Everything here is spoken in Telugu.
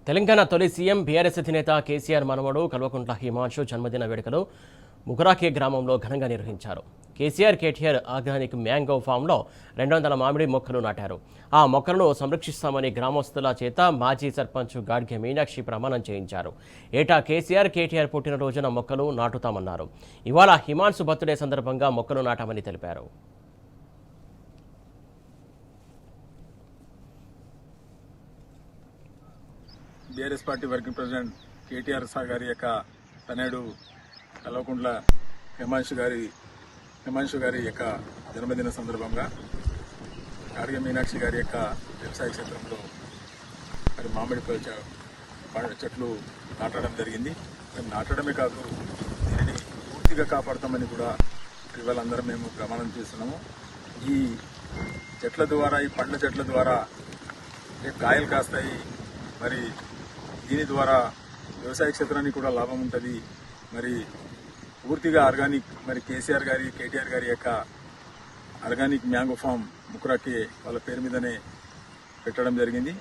తెలంగాణ తొలి సీఎం బీఆర్ఎస్ అధినేత కేసీఆర్ మనవడు కల్వకుంట్ల హిమాంశు జన్మదిన వేడుకలు ముగరాకే గ్రామంలో ఘనంగా నిర్వహించారు. కేటీఆర్ ఆర్గానిక్ మ్యాంగో ఫామ్లో 200 మామిడి మొక్కలు నాటారు. ఆ మొక్కలను సంరక్షిస్తామని గ్రామస్తుల చేత మాజీ సర్పంచ్ గాడ్గే మీనాక్షి ప్రమాణం చేయించారు. ఏటా కేటీఆర్ పుట్టినరోజున మొక్కలు నాటుతామన్నారు. ఇవాళ హిమాంశు బర్త్డే సందర్భంగా మొక్కలు నాటామని తెలిపారు. BRS party working president KTR గారి యొక్క తనయుడు కల్వకుంట్ల హిమాంశు గారి యొక్క జన్మదిన సందర్భంగా గాడ్గే మీనాక్షి గారి యొక్క వ్యవసాయ క్షేత్రంలో మరి మామిడి చెట్లు నాటడం జరిగింది. నాటడమే కాదు, దీనిని పూర్తిగా కాపాడుతామని కూడా ఇవాళ అందరం మేము ప్రమాణం చేస్తున్నాము. ఈ చెట్ల ద్వారా, ఈ పండ్ల చెట్ల ద్వారా కాయలు కాస్తాయి. మరి దీని ద్వారా వ్యవసాయ క్షేత్రానికి కూడా లాభం ఉంటుంది. మరి పూర్తిగా ఆర్గానిక్, మరి కేటీఆర్ గారి యొక్క ఆర్గానిక్ మ్యాంగో ఫామ్ ముకురాకే వాళ్ళ పేరు మీదనే పెట్టడం జరిగింది.